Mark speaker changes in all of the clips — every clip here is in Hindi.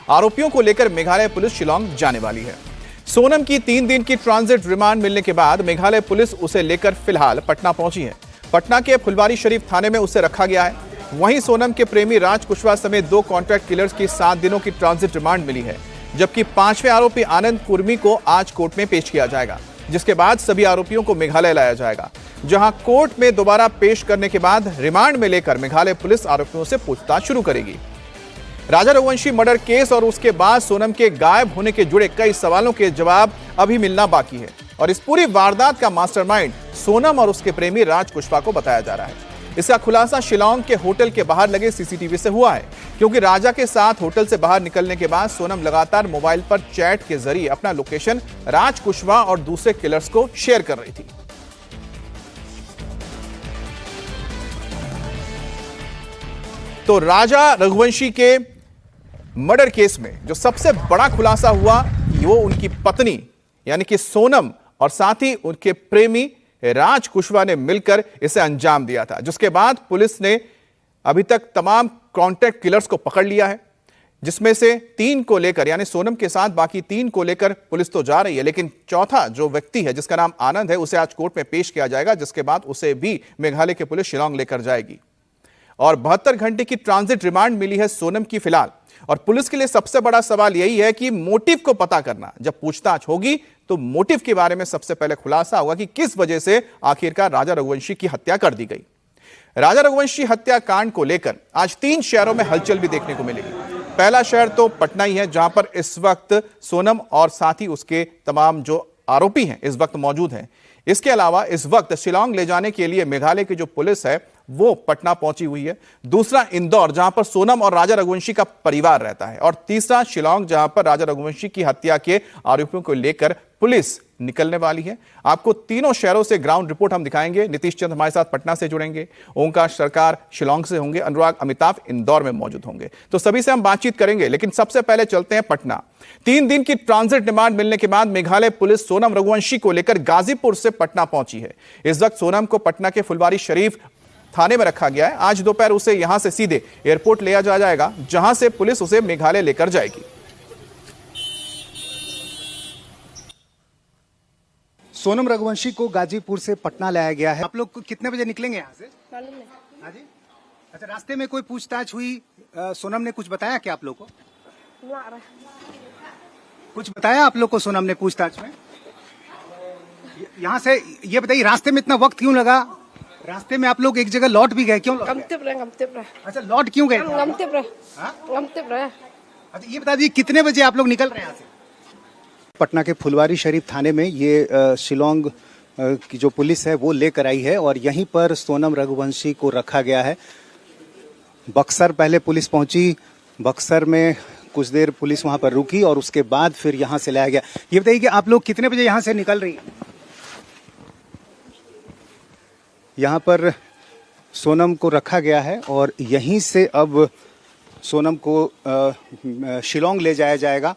Speaker 1: आरोपियों को लेकर मेघालय पुलिस शिलांग जाने वाली है। सोनम की 3 दिन की ट्रांजिट रिमांड मिलने के बाद मेघालय पुलिस उसे लेकर फिलहाल पटना पहुंची है। पटना के फुलवारी शरीफ थाने में उसे रखा गया है। वहीं सोनम के प्रेमी राज कुशवाहा समेत 2 कॉन्ट्रैक्ट किलर्स की 7 दिनों की ट्रांजिट रिमांड मिली है, जबकि 5वें आरोपी आनंद कुर्मी को आज कोर्ट में पेश किया जाएगा, जिसके बाद सभी आरोपियों को मेघालय लाया जाएगा, जहां कोर्ट में दोबारा पेश करने के बाद रिमांड में लेकर मेघालय पुलिस आरोपियों से पूछताछ शुरू करेगी। राजा रघुवंशी मर्डर केस और उसके बाद सोनम के गायब होने के जुड़े कई सवालों के जवाब अभी मिलना बाकी है और इस पूरी वारदात का मास्टरमाइंड सोनम और उसके प्रेमी राज कुशवाहा को बताया जा रहा है। इसका खुलासा शिलांग के होटल के बाहर लगे सीसीटीवी से हुआ है, क्योंकि राजा के साथ होटल से बाहर निकलने के बाद सोनम लगातार मोबाइल पर चैट के जरिए अपना लोकेशन राज कुशवाहा और दूसरे किलर्स को शेयर कर रही थी। तो राजा रघुवंशी के मर्डर केस में जो सबसे बड़ा खुलासा हुआ वो उनकी पत्नी यानी कि सोनम और साथ ही उनके प्रेमी राज कुशवाहा ने मिलकर इसे अंजाम दिया था, जिसके बाद पुलिस ने अभी तक तमाम कॉन्टैक्ट किलर्स को पकड़ लिया है, जिसमें से 3 को लेकर यानी सोनम के साथ बाकी 3 को लेकर पुलिस तो जा रही है, लेकिन चौथा जो व्यक्ति है जिसका नाम आनंद है उसे आज कोर्ट में पेश किया जाएगा, जिसके बाद उसे भी मेघालय की पुलिस शिलांग लेकर जाएगी। और 72 घंटे की ट्रांजिट रिमांड मिली है सोनम की फिलहाल। और पुलिस के लिए सबसे बड़ा सवाल यही है कि मोटिव को पता करना। जब पूछताछ होगी तो मोटिव के बारे में सबसे पहले खुलासा होगा कि किस वजह से आखिरकार राजा रघुवंशी की हत्या कर दी गई। राजा रघुवंशी हत्याकांड को लेकर आज 3 शहरों में हलचल भी देखने को मिलेगी। पहला शहर तो पटना ही है, जहां पर इस वक्त सोनम और साथ ही उसके तमाम जो आरोपी हैं इस वक्त मौजूद हैं। इसके अलावा इस वक्त शिलांग ले जाने के लिए मेघालय की जो पुलिस है वो पटना पहुंची हुई है। दूसरा इंदौर, जहां पर सोनम और राजा रघुवंशी का परिवार रहता है। और तीसरा शिलांग, जहां पर राजा रघुवंशी की हत्या के आरोपियों को लेकर पुलिस निकलने वाली है। आपको तीनों शहरों से ग्राउंड रिपोर्ट हम दिखाएंगे। नीतीश चंद हमारे साथ पटना से जुड़ेंगे, ओंकार सरकार शिलांग से होंगे, अनुराग अमिताभ इंदौर में मौजूद होंगे। तो सभी से हम बातचीत करेंगे, लेकिन सबसे पहले चलते हैं पटना। 3 दिन की ट्रांजिट रिमांड मिलने के बाद मेघालय पुलिस सोनम रघुवंशी को लेकर गाजीपुर से पटना पहुंची है। इस वक्त सोनम को पटना के फुलवारी शरीफ थाने में रखा गया है। आज दोपहर उसे यहां से सीधे एयरपोर्ट ले जाएगा, जहां से पुलिस उसे मेघालय लेकर जाएगी।
Speaker 2: सोनम रघुवंशी को गाजीपुर से पटना लाया गया है। आप लोग कितने बजे निकलेंगे यहाँ से? हाँ जी। अच्छा, रास्ते में कोई पूछताछ हुई? सोनम ने कुछ बताया क्या आप लोग को? कुछ बताया आप लोग को सोनम ने पूछताछ में? यहाँ से ये बताइए, रास्ते में इतना वक्त क्यों लगा? रास्ते में आप लोग एक जगह लौट भी गए, क्यों लौट गए? अच्छा, लौट क्यों गए? अच्छा, ये बता दीजिए कितने बजे आप लोग निकल रहे हैं यहाँ से? पटना के फुलवारी शरीफ थाने में ये शिलांग की जो पुलिस है वो लेकर आई है और यहीं पर सोनम रघुवंशी को रखा गया है। बक्सर पहले पुलिस पहुंची, बक्सर में कुछ देर पुलिस वहां पर रुकी और उसके बाद फिर यहां से लाया गया। ये बताइए कि आप लोग कितने बजे यहां से निकल रही हैं? यहाँ पर सोनम को रखा गया है और यहीं से अब सोनम को शिलांग ले जाया जाएगा।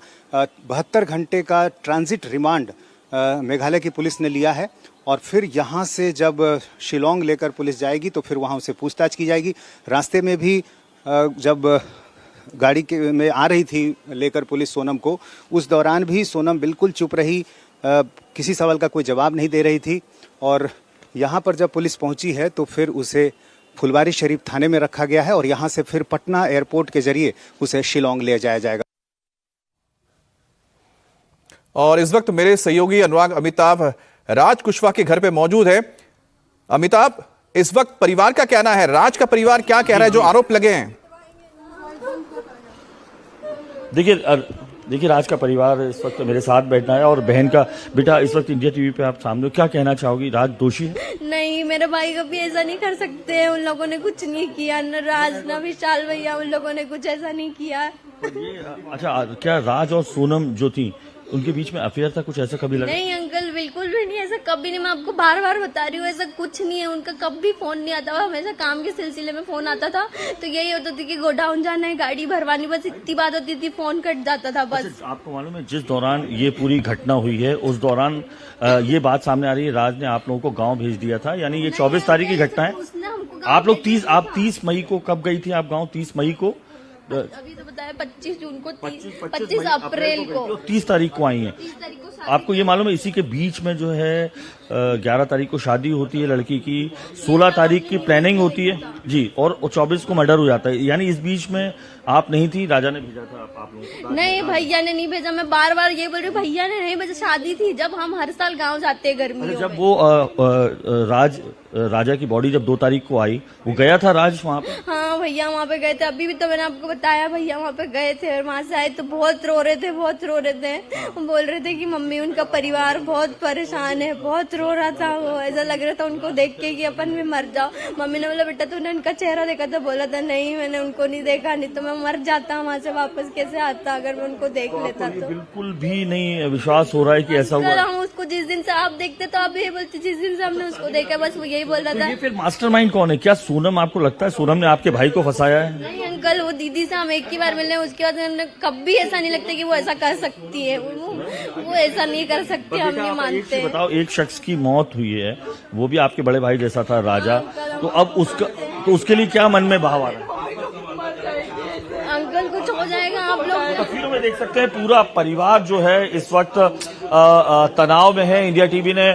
Speaker 2: 72 घंटे का ट्रांजिट रिमांड मेघालय की पुलिस ने लिया है और फिर यहाँ से जब शिलांग लेकर पुलिस जाएगी तो फिर वहाँ उसे पूछताछ की जाएगी। रास्ते में भी जब गाड़ी में आ रही थी लेकर पुलिस सोनम को, उस दौरान भी सोनम बिल्कुल चुप रही, किसी सवाल का कोई जवाब नहीं दे रही थी। और यहाँ पर जब पुलिस पहुँची है तो फिर उसे फुलवारी शरीफ थाने में रखा गया है और यहाँ से फिर पटना एयरपोर्ट के जरिए उसे शिलांग ले जाया जाएगा।
Speaker 1: और इस वक्त मेरे सहयोगी अनुराग अमिताभ राज कुशवाहा के घर पे मौजूद है। अमिताभ, इस वक्त परिवार का कहना है, राज का परिवार क्या कह रहा है जो आरोप लगे हैं?
Speaker 3: देखिए राज का परिवार इस वक्त मेरे साथ बैठना है और बहन का बेटा इस वक्त इंडिया टीवी पे आप सामने, क्या कहना चाहोगी? राज दोषी है?
Speaker 4: नहीं, मेरे भाई कभी ऐसा नहीं कर सकते। उन लोगों ने कुछ नहीं किया, न राज न विशाल भैया, उन लोगों ने कुछ ऐसा नहीं किया।
Speaker 3: अच्छा, क्या राज और सोनम जो थी उनके बीच में अफेयर था, कुछ ऐसा कभी लगा?
Speaker 4: नहीं अंकल, बिल्कुल भी नहीं, ऐसा कभी नहीं। मैं आपको बार बार बता रही हूँ, ऐसा कुछ नहीं है। उनका कभी फोन नहीं आता, हमेशा काम के सिलसिले में फोन आता था तो यही होता था कि गोडाउन जाना है, गाड़ी भरवानी, बस इतनी बात होती थी, फोन कट जाता था बस।
Speaker 3: अच्छा, आपको मालूम है जिस दौरान ये पूरी घटना हुई है उस दौरान ये बात सामने आ रही है, राज ने आप लोगों को गाँव भेज दिया था, यानी ये 24 तारीख की घटना है। आप लोग 30 मई को कब गई थी आप गाँव? 30 मई को
Speaker 4: अभी तो बताया 25 जून को 25 अप्रैल को
Speaker 3: 30 तारीख को आई हैं।
Speaker 4: 30 तारीख को
Speaker 3: आपको ये मालूम है इसी के बीच में जो है 11 तारीख को शादी होती है लड़की की, 16 तारीख की प्लानिंग होती है जी, और 24 को मर्डर हो जाता है। यानी इस बीच में आप नहीं थी, राजा ने भेजा था आप लोगों को?
Speaker 4: नहीं, भैया ने नहीं भेजा। मैं बार बार ये बोल रही हूँ, भैया ने नहीं भेजा। शादी थी जब हम हर साल गांव जाते हैं गर्मियों
Speaker 3: जब
Speaker 4: में।
Speaker 3: वो राजा की बॉडी जब 2 तारीख को आई, वो गया था राज वहाँ पे?
Speaker 4: हाँ भैया वहाँ पे गए थे। अभी भी तो मैंने आपको बताया, भैया वहाँ पे गए थे और वहाँ से आए तो बहुत रो रहे थे, बहुत रो रहे थे। वो बोल रहे थे कि मम्मी उनका परिवार बहुत परेशान है, बहुत रो रहा था वो। ऐसा लग रहा था उनको देख के कि अपन भी मर जाओ। मम्मी ने बोला बेटा तूने उनका चेहरा देखा? तो बोला था नहीं मैंने उनको नहीं देखा, नहीं तो मैं मर जाता, वहाँ से वापस कैसे आता अगर मैं उनको देख लेता तो।
Speaker 3: बिल्कुल भी नहीं विश्वास हो रहा है कि ऐसा हुआ।
Speaker 4: हम उसको जिस दिन से आप देखते तो आप यही बोलते, जिस दिन से हमने उसको देखा बस वो यही बोल रहा था।
Speaker 3: ये फिर मास्टरमाइंड कौन है? क्या सोनम आपको लगता है सोनम ने आपके भाई को फंसाया है?
Speaker 4: नहीं अंकल, वो दीदी से हम एक ही बार मिले, उसके बाद हमने कभी ऐसा नहीं लगता कि वो ऐसा कर सकती है। वो ऐसा नहीं कर सकती, हम नहीं मानते।
Speaker 3: बताओ, एक शख्स की मौत हुई है, वो भी आपके बड़े भाई जैसा था राजा, तो अब उसके लिए क्या मन में भाव आ रहा है?
Speaker 4: अंकल कुछ हो जाएगा। आप लोग
Speaker 3: तस्वीरों में देख सकते हैं पूरा परिवार जो है इस वक्त तनाव में है। इंडिया टीवी ने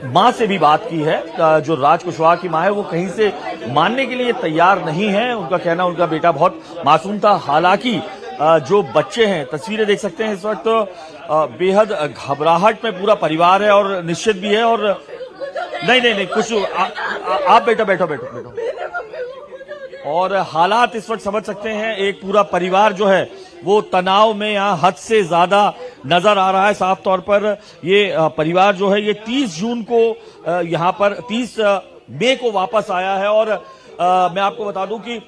Speaker 3: मां से भी बात की है, जो राज कुशवाहा की मां है, वो कहीं से मानने के लिए तैयार नहीं है। उनका कहना उनका बेटा बहुत मासूम था। हालांकि जो बच्चे हैं, तस्वीरें देख सकते हैं इस वक्त, बेहद घबराहट में पूरा परिवार है और निश्चित भी है। और नहीं कुछ आप बैठो। और हालात इस वक्त समझ सकते हैं, एक पूरा परिवार जो है वो तनाव में यहाँ हद से ज्यादा नजर आ रहा है। साफ तौर पर ये परिवार जो है ये 30 जून को यहाँ पर 30 मई को वापस आया है। और मैं आपको बता दूं कि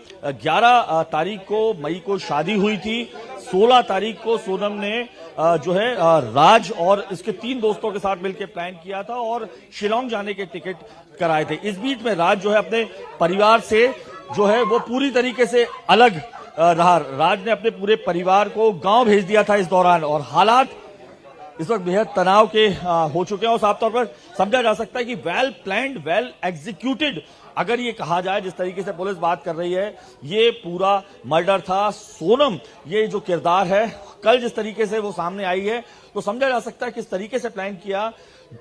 Speaker 3: 11 तारीख को मई को शादी हुई थी। 16 तारीख को सोनम ने जो है राज और इसके 3 दोस्तों के साथ मिलकर प्लान किया था और शिलोंग जाने के टिकट कराए थे। इस बीच में राज जो है अपने परिवार से जो है वो पूरी तरीके से अलग रहा। राज ने अपने पूरे परिवार को गांव भेज दिया था इस दौरान, और हालात इस वक्त बेहद तनाव के हो चुके हैं। और साफ तौर पर समझा जा सकता है कि वेल प्लान्ड, वेल एग्जीक्यूटेड अगर ये कहा जाए, जिस तरीके से पुलिस बात कर रही है, ये पूरा मर्डर था। सोनम ये जो किरदार है, कल जिस तरीके से वो सामने आई है, तो समझा जा सकता है किस तरीके से प्लान किया।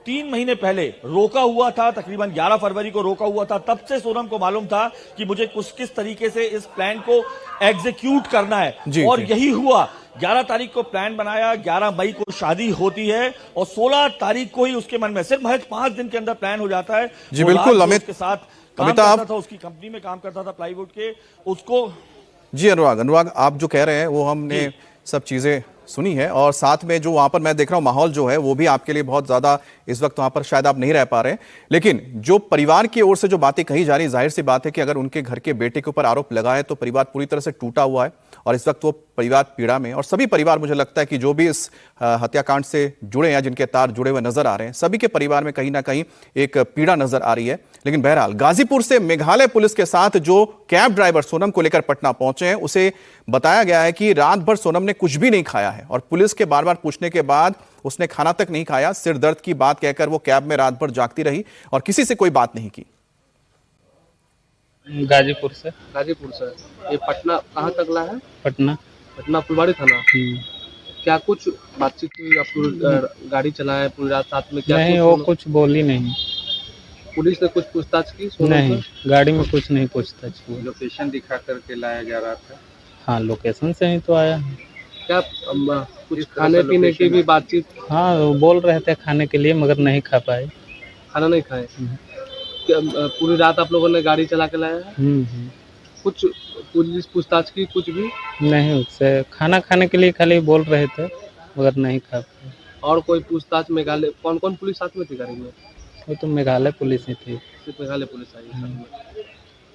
Speaker 3: 3 महीने पहले रोका हुआ था, तकरीबन 11 फरवरी को रोका हुआ था। तब से सोनम को मालूम था कि मुझे किस तरीके से इस प्लान को एग्जीक्यूट करना है, और यही हुआ। 11 तारीख को प्लान बनाया, 11 मई को शादी होती है और 16 तारीख को ही उसके मन में, सिर्फ महज 5 दिन के अंदर प्लान हो जाता है।
Speaker 1: जी बिल्कुल अमित
Speaker 3: के साथ काम करता था, उसकी कंपनी में काम करता था प्लाईवुड के, उसको।
Speaker 1: जी अनुराग, आप जो कह रहे हैं वो हमने सब चीजें सुनी है, और साथ में जो वहां पर मैं देख रहा हूं माहौल जो है वो भी आपके लिए बहुत ज्यादा इस वक्त वहां पर शायद आप नहीं रह पा रहे हैं, लेकिन जो परिवार की ओर से जो बातें कही जा रही, जाहिर सी बात है कि अगर उनके घर के बेटे के ऊपर आरोप लगा है तो परिवार पूरी तरह से टूटा हुआ है और इस वक्त वो परिवार पीड़ा में। और सभी परिवार, मुझे लगता है कि जो भी इस हत्याकांड से जुड़े हैं, जिनके तार जुड़े हुए नजर आ रहे हैं, सभी के परिवार में कहीं ना कहीं एक पीड़ा नजर आ रही है। लेकिन बहरहाल गाजीपुर से मेघालय पुलिस के साथ जो कैब ड्राइवर सोनम को लेकर पटना पहुंचे हैं, उसे बताया गया है कि रात भर सोनम ने कुछ भी नहीं खाया है, और पुलिस के बार बार पूछने के बाद उसने खाना तक नहीं खाया। सिर दर्द की बात कहकर वो कैब में रात भर जागती रही और किसी से कोई बात नहीं की।
Speaker 5: गाजीपुर से।
Speaker 6: ये पटना कहाँ तक ला है?
Speaker 5: पटना
Speaker 6: फुलवाड़ी थाना। क्या कुछ बातचीत हुई? आप गाड़ी चलाए पूरी रात साथ में? क्या
Speaker 5: नहीं, वो कुछ बोली नहीं।
Speaker 6: पुलिस ने कुछ पूछताछ की?
Speaker 5: नहीं, गाड़ी में कुछ नहीं पूछताछ की।
Speaker 6: लोकेशन दिखा करके लाया जा रहा था।
Speaker 5: हाँ, लोकेशन से ही तो आया।
Speaker 6: क्या कुछ खाने पीने की भी बातचीत?
Speaker 5: हाँ, वो बोल रहे थे खाने के लिए, मगर नहीं खा पाए।
Speaker 6: खाना नहीं खाए? पूरी रात आप लोगों ने गाड़ी चला के लाया है? कुछ पुलिस पूछताछ की? कुछ भी
Speaker 5: नहीं, उससे खाना खाने के लिए खाली बोल रहे थे, मगर नहीं खा पाए।
Speaker 6: और कोई पूछताछ? मेघालय कौन कौन पुलिस साथ में थी गाड़ी में?
Speaker 5: वो तो मेघालय पुलिस ही थी।
Speaker 6: सिर्फ मेघालय पुलिस आई साथ में।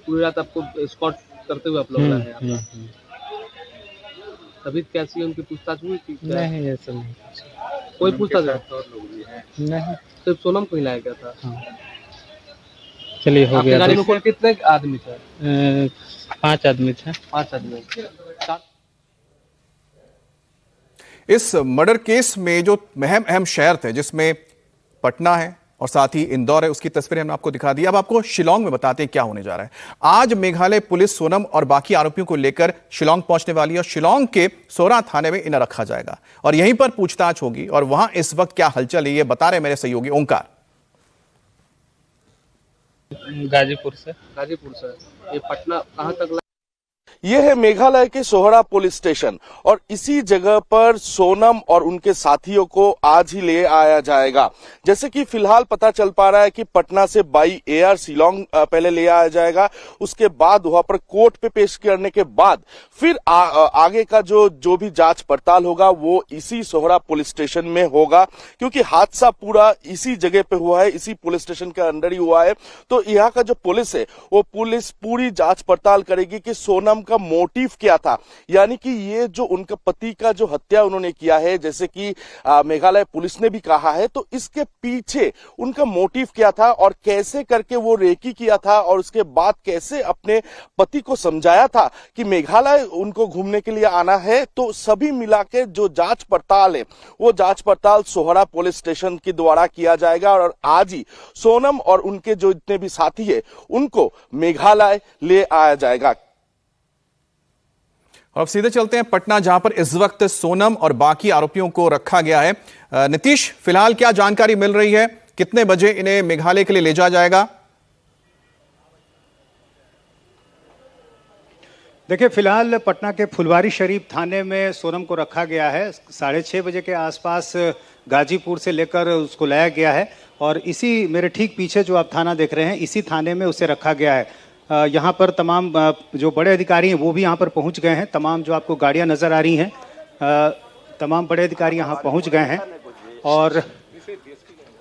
Speaker 6: पूरी रात आपको स्कॉट करते हुए आप लोग लाए? तभी कैसी उनकी पूछताछ हुई थी?
Speaker 5: नहीं, ऐसा नहीं
Speaker 6: कोई पूछताछ
Speaker 5: नहीं,
Speaker 6: सिर्फ सोनम को ही लाया गया था।
Speaker 5: चलिए हो गया।
Speaker 6: गाड़ी में कुल कितने आदमी थे?
Speaker 5: 5 आदमी थे।
Speaker 6: 5 आदमी।
Speaker 1: इस मर्डर केस में जो अहम शहर थे, जिसमें पटना है और साथ ही इंदौर है, उसकी तस्वीरें हमने आपको दिखा दी। अब आपको शिलांग में बताते हैं क्या होने जा रहा है। आज मेघालय पुलिस सोनम और बाकी आरोपियों को लेकर शिलांग पहुंचने वाली है और शिलांग के सोरा थाने में इन्हें रखा जाएगा और यहीं पर पूछताछ होगी। और वहां इस वक्त क्या हलचल है, ये बता रहे मेरे सहयोगी ओंकार।
Speaker 5: गाजीपुर से
Speaker 6: ये पटना कहाँ तक
Speaker 7: ये है मेघालय के सोहरा पुलिस स्टेशन और इसी जगह पर सोनम और उनके साथियों को आज ही ले आया जाएगा। जैसे कि फिलहाल पता चल पा रहा है कि पटना से बाई एयर शिलांग पहले ले आया जाएगा, उसके बाद वहां पर कोर्ट पे पेश करने के बाद फिर आगे का जो भी जांच पड़ताल होगा वो इसी सोहरा पुलिस स्टेशन में होगा, क्योंकि हादसा पूरा इसी जगह पे हुआ है, इसी पुलिस स्टेशन के अंदर ही हुआ है। तो यहाँ का जो पुलिस है वो पुलिस पूरी जांच पड़ताल करेगी कि सोनम का मोटिव क्या था, यानी कि ये जो उनका पति का जो हत्या उन्होंने किया है, जैसे कि मेघालय पुलिस ने भी कहा है, तो इसके पीछे उनका मोटिव क्या था और कैसे करके वो रेकी किया था और उसके बाद कैसे अपने पति को समझाया था कि मेघालय उनको घूमने के लिए आना है। तो सभी मिला के जो जांच पड़ताल है वो जांच पड़ताल सोहरा पुलिस स्टेशन के द्वारा किया जाएगा और आज ही सोनम और उनके जो जितने भी साथी है उनको मेघालय ले आया जाएगा।
Speaker 1: और अब सीधे चलते हैं पटना, जहां पर इस वक्त सोनम और बाकी आरोपियों को रखा गया है। नीतीश, फिलहाल क्या जानकारी मिल रही है, कितने बजे इन्हें मेघालय के लिए ले जाया जाएगा?
Speaker 2: देखिए, फिलहाल पटना के फुलवारी शरीफ थाने में सोनम को रखा गया है। 6:30 बजे के आसपास गाजीपुर से लेकर उसको लाया गया है और इसी मेरे ठीक पीछे जो आप थाना देख रहे हैं, इसी थाने में उसे रखा गया है। यहाँ पर तमाम जो बड़े अधिकारी हैं वो भी यहाँ पर पहुँच गए हैं। तमाम जो आपको गाड़ियाँ नज़र आ रही हैं, तमाम बड़े अधिकारी यहाँ पहुँच गए हैं और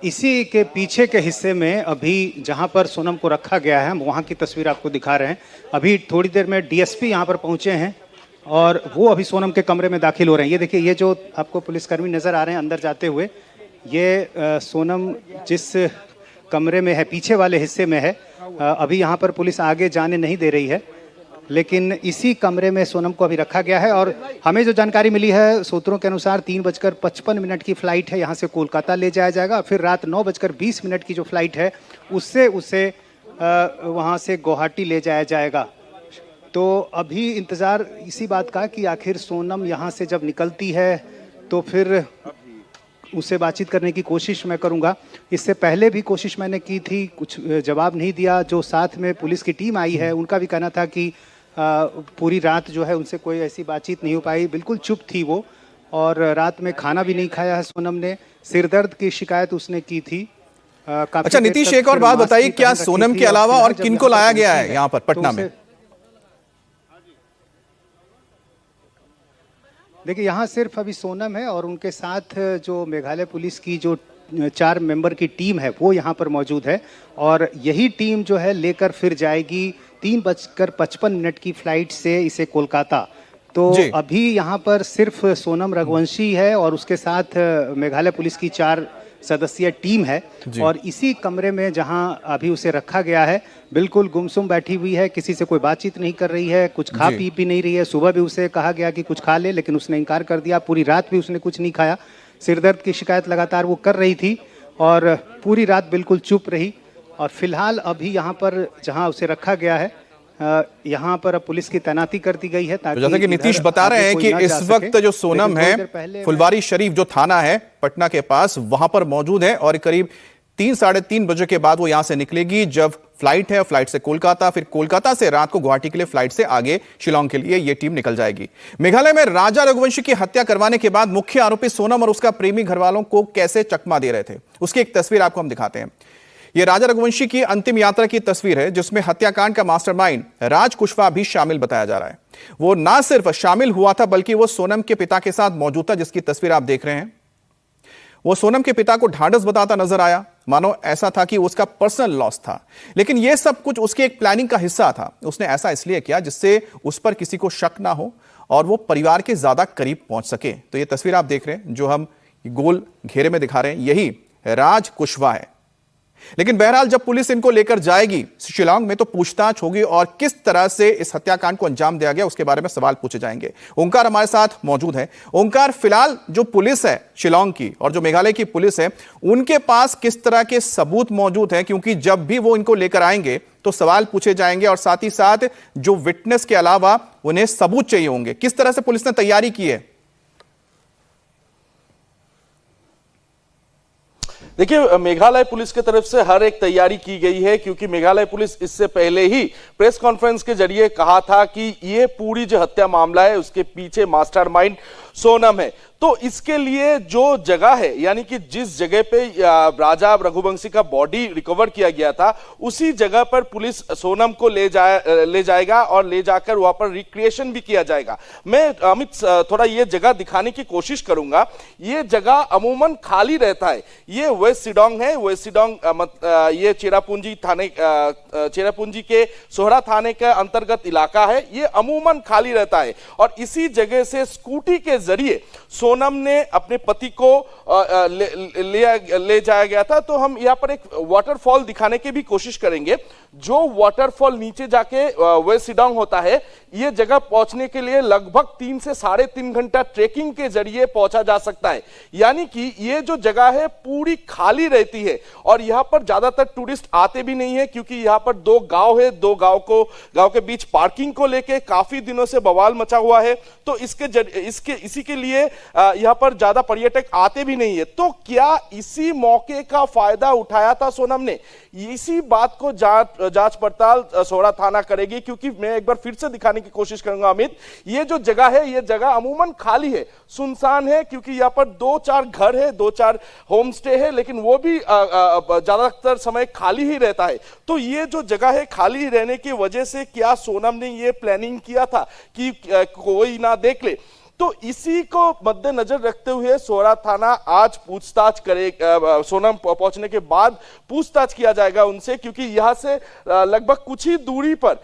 Speaker 2: इसी के पीछे के हिस्से में अभी जहाँ पर सोनम को रखा गया है, हम वहाँ की तस्वीर आपको दिखा रहे हैं। अभी थोड़ी देर में डीएसपी यहाँ पर पहुँचे हैं और वो अभी सोनम के कमरे में दाखिल हो रहे हैं। ये देखिए, ये जो आपको पुलिसकर्मी नज़र आ रहे हैं अंदर जाते हुए, ये सोनम जिस कमरे में है, पीछे वाले हिस्से में है। अभी यहाँ पर पुलिस आगे जाने नहीं दे रही है, लेकिन इसी कमरे में सोनम को अभी रखा गया है। और हमें जो जानकारी मिली है सूत्रों के अनुसार 3:55 की फ़्लाइट है, यहाँ से कोलकाता ले जाया जाएगा। फिर रात 9:20 की जो फ़्लाइट है उससे उसे वहाँ से गुवाहाटी ले जाया जाएगा। तो अभी इंतज़ार इसी बात का कि आखिर सोनम यहाँ से जब निकलती है तो फिर उससे बातचीत करने की कोशिश मैं करूंगा। इससे पहले भी कोशिश मैंने की थी, कुछ जवाब नहीं दिया। जो साथ में पुलिस की टीम आई है उनका भी कहना था कि पूरी रात जो है उनसे कोई ऐसी बातचीत नहीं हो पाई, बिल्कुल चुप थी वो और रात में खाना भी नहीं खाया है सोनम ने। सिरदर्द की शिकायत उसने की थी।
Speaker 1: अच्छा नीतीश, एक और बात बताइए, क्या सोनम के अलावा और किनको लाया गया है यहाँ पर पटना में?
Speaker 2: देखिए, यहाँ सिर्फ अभी सोनम है और उनके साथ जो मेघालय पुलिस की जो 4 मेंबर की टीम है वो यहाँ पर मौजूद है और यही टीम जो है लेकर फिर जाएगी 3:55 की फ़्लाइट से इसे कोलकाता। तो अभी यहाँ पर सिर्फ सोनम रघुवंशी है और उसके साथ मेघालय पुलिस की 4 सदस्यीय टीम है और इसी कमरे में जहां अभी उसे रखा गया है बिल्कुल गुमसुम बैठी हुई है, किसी से कोई बातचीत नहीं कर रही है, कुछ खा पी भी नहीं रही है। सुबह भी उसे कहा गया कि कुछ खा ले, लेकिन उसने इनकार कर दिया। पूरी रात भी उसने कुछ नहीं खाया। सिरदर्द की शिकायत लगातार वो कर रही थी और पूरी रात बिल्कुल चुप रही। और फिलहाल अभी यहाँ पर जहाँ उसे रखा गया है यहाँ पर अब पुलिस की तैनाती कर दी गई है ताकि,
Speaker 1: जैसा कि नीतीश बता रहे हैं कि इस वक्त जो सोनम है फुलवारी शरीफ जो थाना है पटना के पास, वहां पर मौजूद है और करीब 3-3:30 बजे के बाद वो यहां से निकलेगी जब फ्लाइट है, फ्लाइट से कोलकाता, फिर कोलकाता से रात को गुवाहाटी के लिए फ्लाइट से आगे शिलांग के लिए ये टीम निकल जाएगी। मेघालय में राजा रघुवंशी की हत्या करवाने के बाद मुख्य आरोपी सोनम और उसका प्रेमी घरवालों को कैसे चकमा दे रहे थे, उसकी एक तस्वीर आपको हम दिखाते हैं। यह राजा रघुवंशी की अंतिम यात्रा की तस्वीर है जिसमें हत्याकांड का मास्टरमाइंड राज कुशवाहा भी शामिल बताया जा रहा है। वो ना सिर्फ शामिल हुआ था बल्कि वो सोनम के पिता के साथ मौजूद था, जिसकी तस्वीर आप देख रहे हैं। वो सोनम के पिता को ढांढस बताता नजर आया, मानो ऐसा था कि उसका पर्सनल लॉस था, लेकिन यह सब कुछ उसके एक प्लानिंग का हिस्सा था। उसने ऐसा इसलिए किया जिससे उस पर किसी को शक ना हो और वो परिवार के ज्यादा करीब पहुंच सके। तो ये तस्वीर आप देख रहे हैं जो हम गोल घेरे में दिखा रहे हैं, यही राज कुशवाहा है। लेकिन बहरहाल जब पुलिस इनको लेकर जाएगी शिलांग में तो पूछताछ होगी और किस तरह से इस हत्याकांड को अंजाम दिया गया उसके बारे में सवाल पूछे जाएंगे। ओंकार हमारे साथ मौजूद है। ओंकार, फिलहाल जो पुलिस है शिलांग की और जो मेघालय की पुलिस है, उनके पास किस तरह के सबूत मौजूद हैं? क्योंकि जब भी वो इनको लेकर आएंगे तो सवाल पूछे जाएंगे और साथ ही साथ जो विटनेस के अलावा उन्हें सबूत चाहिए होंगे। किस तरह से पुलिस ने तैयारी की है?
Speaker 7: देखिए, मेघालय पुलिस की तरफ से हर एक तैयारी की गई है, क्योंकि मेघालय पुलिस इससे पहले ही प्रेस कॉन्फ्रेंस के जरिए कहा था कि ये पूरी जो हत्या मामला है उसके पीछे मास्टरमाइंड सोनम है। तो इसके लिए जो जगह है, यानी कि जिस जगह पे राजा रघुवंशी का बॉडी रिकवर किया गया था, उसी जगह पर पुलिस सोनम को ले जाएगा और ले जाकर वहां पर रिक्रिएशन भी किया जाएगा। मैं अमित थोड़ा ये जगह दिखाने की कोशिश करूंगा। ये जगह अमूमन खाली रहता है। ये वेस्ट सिडोंग है। वेस्ट सिडोंग ये चेरापूंजी थाने, चेरापूंजी के सोहरा थाने के अंतर्गत इलाका है। ये अमूमन खाली रहता है और इसी जगह से स्कूटी के जरिए सोनम ने अपने पति को ले जाया गया था। तो हम यहाँ पर एक वाटरफॉल दिखाने की भी कोशिश करेंगे। जो वाटरफॉल नीचे जाके वेस्ट सिडोंग होता है, ये जगह पहुंचने के लिए लगभग 3 से 3.5 घंटा ट्रेकिंग के जरिए पहुंचा जा सकता है। यानी कि ये जो जगह है पूरी खाली रहती है और यहाँ पर ज्यादातर टूरिस्ट आते भी नहीं है, क्योंकि यहाँ पर 2 गांव है। 2 गांव के बीच पार्किंग को लेके काफी दिनों से बवाल मचा हुआ है। तो इसी के लिए यहाँ पर ज्यादा पर्यटक आते भी नहीं है। तो क्या इसी मौके का फायदा उठाया था सोनम ने? इसी बात को जांच पड़ताल सोहरा थाना करेगी, क्योंकि मैं एक बार फिर से दिखाने की कोशिश करूंगा अमित। ये जो जगह है, ये जगह अमूमन खाली है, सुनसान है, क्योंकि यहाँ पर 2-4 घर है, 2-4 होम स्टे है, लेकिन वो भी ज्यादातर समय खाली ही रहता है। तो ये जो जगह है खाली रहने की वजह से क्या सोनम ने ये प्लानिंग किया था कि कोई ना देख ले? तो इसी को मद्देनजर रखते हुए सोहरा थाना आज पूछताछ करे। सोनम पहुंचने के बाद पूछताछ किया जाएगा उनसे, क्योंकि यहां से लगभग कुछ ही दूरी पर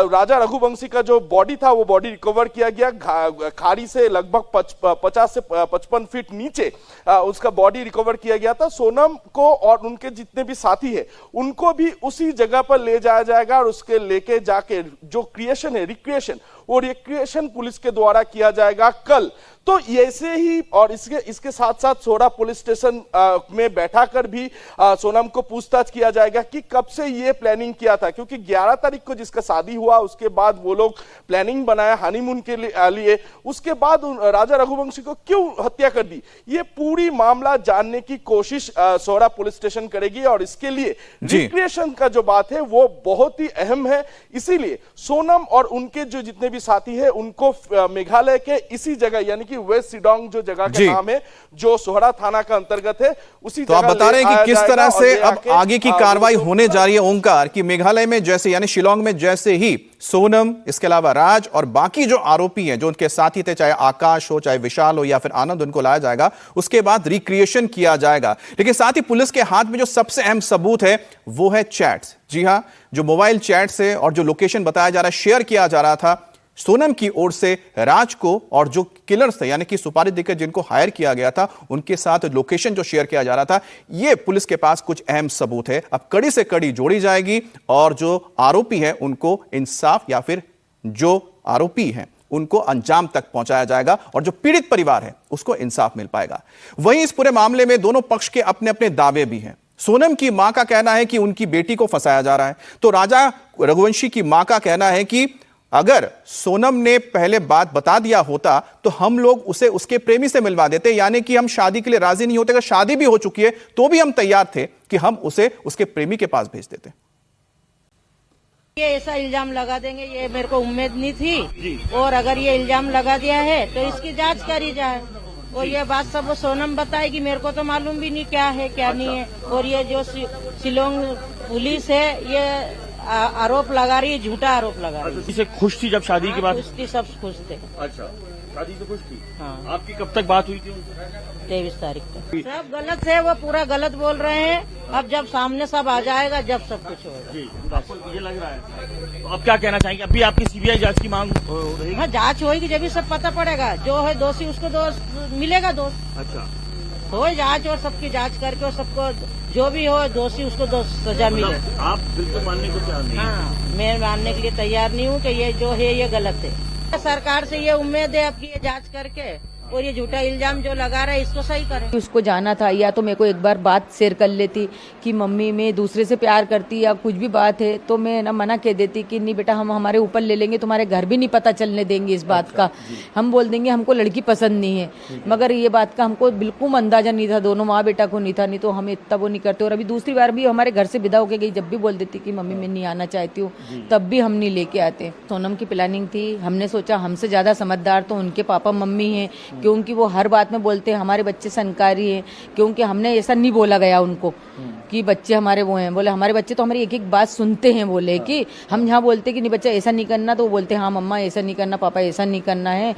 Speaker 7: राजा रघुवंशी का जो बॉडी था वो बॉडी रिकवर किया गया। खाड़ी से लगभग 50 से 55 फीट नीचे उसका बॉडी रिकवर किया गया था। सोनम को और उनके जितने भी साथी है उनको भी उसी जगह पर ले जाया जाएगा और उसके लेके जाके जो क्रिएशन है, रिक्रिएशन, वो रिक्रिएशन पुलिस के द्वारा किया जाएगा कल। तो ऐसे ही और इसके साथ साथ सोहरा पुलिस स्टेशन में बैठाकर भी सोनम को पूछताछ किया जाएगा कि कब से ये प्लानिंग किया था, क्योंकि 11 तारीख को जिसका शादी हुआ उसके बाद वो लोग प्लानिंग बनाया हनीमून के लिए, उसके बाद राजा रघुवंशी को क्यों हत्या कर दी, ये पूरी मामला जानने की कोशिश सोहरा पुलिस स्टेशन करेगी। और इसके लिए रिक्रिएशन का जो बात है वो बहुत ही अहम है। इसीलिए सोनम और उनके जो जितने भी साथी है उनको मेघालय के इसी जगह, यानी कि वेस्ट सिडोंग जो जगह का नाम है, जो सोहरा थाना का अंतर्गत है, उसी
Speaker 1: तो आप बता रहे हैं कि किस तरह से अब आगे की कार्रवाई होने जा रही है ओंकार, कि मेघालय में जैसे यानी शिलांग में जैसे ही सोनम, इसके अलावा राज और बाकी जो आरोपी हैं जो उनके साथी थे, चाहे आकाश हो, चाहे विशाल हो या फिर आनंद, उनको लाया जाएगा। उसके बाद रिक्रिएशन किया जाएगा। लेकिन साथ ही पुलिस के हाथ में जो सबसे अहम सबूत है वो है चैट्स। जी हां, जो मोबाइल चैट्स है और जो लोकेशन बताया जा रहा है, शेयर किया जा रहा था सोनम की ओर से राज को, और जो किलर्स थे यानी कि सुपारी देकर जिनको हायर किया गया था उनके साथ लोकेशन जो शेयर किया जा रहा था, ये पुलिस के पास कुछ अहम सबूत है। अब कड़ी से कड़ी जोड़ी जाएगी और जो आरोपी हैं उनको इंसाफ, या फिर जो आरोपी हैं उनको अंजाम तक पहुंचाया जाएगा और जो पीड़ित परिवार है उसको इंसाफ मिल पाएगा। वहीं इस पूरे मामले में दोनों पक्ष के अपने अपने दावे भी हैं। सोनम की मां का कहना है कि उनकी बेटी को फंसाया जा रहा है, तो राजा रघुवंशी की मां का कहना है कि अगर सोनम ने पहले बात बता दिया होता तो हम लोग उसे उसके प्रेमी से मिलवा देते, यानी कि हम शादी के लिए राजी नहीं होते। अगर शादी भी हो चुकी है तो भी हम तैयार थे कि हम उसे उसके प्रेमी के पास भेज देते।
Speaker 8: ये ऐसा इल्जाम लगा देंगे, ये मेरे को उम्मीद नहीं थी। और अगर ये इल्जाम लगा दिया है तो इसकी जांच करी जाए और ये बात सब वो सोनम बताएगी। मेरे को तो मालूम भी नहीं क्या है क्या नहीं है। और ये जो शिलोंग पुलिस है ये आरोप लगा रही है, झूठा आरोप लगा रही है।
Speaker 3: इसे खुश थी जब शादी की बात?
Speaker 8: खुश थी, सब खुश थे।
Speaker 3: अच्छा, शादी से खुश थी।
Speaker 8: हाँ।
Speaker 3: आपकी कब तक बात हुई थी?
Speaker 8: 23 तारीख तक। सब गलत है, वो पूरा गलत बोल रहे हैं। अब जब सामने सब आ जाएगा जब सब कुछ होगा।
Speaker 3: जी, आपको ये लग रहा है? तो अब क्या कहना चाहेंगे? अभी आपकी सीबीआई जांच की मांग रहेगी?
Speaker 8: हाँ, जांच होगी जब भी सब पता पड़ेगा। जो है दोषी उसको दोष मिलेगा, दोष।
Speaker 3: अच्छा,
Speaker 8: हो जांच और सबकी जांच करके और सबको जो भी हो दोषी उसको सजा मिले।
Speaker 3: आप बिल्कुल मानने को तैयार नहीं?
Speaker 8: हाँ, मैं मानने के लिए तैयार नहीं हूँ कि ये जो है ये गलत है। सरकार से ये उम्मीद है अब की ये जांच करके और ये झूठा इल्जाम जो लगा रहा है इसको सही करें।
Speaker 9: उसको जाना था या तो मेरे को एक बार बात शेयर कर लेती कि मम्मी मैं दूसरे से प्यार करती या कुछ भी बात है तो मैं ना मना कह देती कि नहीं बेटा हम हमारे ऊपर ले लेंगे, तुम्हारे घर भी नहीं पता चलने देंगे इस बात का। हम बोल देंगे हमको लड़की पसंद नहीं है, मगर ये बात का हमको बिल्कुल अंदाजा नहीं था, दोनों माँ बेटा को नहीं था, नहीं तो हम इतना वो नहीं करते। और अभी दूसरी बार भी हमारे घर से विदा होके गई, जब भी बोल देती कि मम्मी मैं नहीं आना चाहती हूँ तब भी हम नहीं लेके आते। सोनम की प्लानिंग थी, हमने सोचा हमसे ज्यादा समझदार तो उनके पापा मम्मी हैं, क्योंकि वो हर बात में बोलते हैं हमारे बच्चे संस्कारी हैं, क्योंकि हमने ऐसा नहीं बोला गया उनको कि बच्चे हमारे वो हैं। बोले हमारे बच्चे तो हमारी एक एक बात सुनते हैं। बोले कि हम यहाँ बोलते कि नहीं बच्चा ऐसा नहीं करना तो वो बोलते हाँ मम्मा ऐसा नहीं करना, पापा ऐसा नहीं करना है।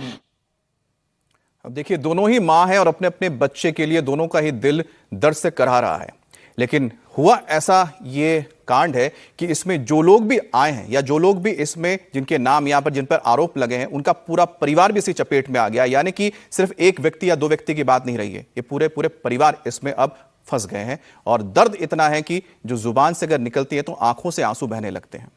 Speaker 1: अब देखिए दोनों ही मां है और अपने अपने बच्चे के लिए दोनों का ही दिल दर्द से करहा रहा है, लेकिन हुआ ऐसा ये कांड है कि इसमें जो लोग भी आए हैं या जो लोग भी इसमें जिनके नाम यहां पर जिन पर आरोप लगे हैं उनका पूरा परिवार भी इसी चपेट में आ गया। यानी कि सिर्फ एक व्यक्ति या दो व्यक्ति की बात नहीं रही है, ये पूरे पूरे परिवार इसमें अब फंस गए हैं और दर्द इतना है कि जो जुबान से अगर निकलती है तो आंखों से आंसू बहने लगते हैं।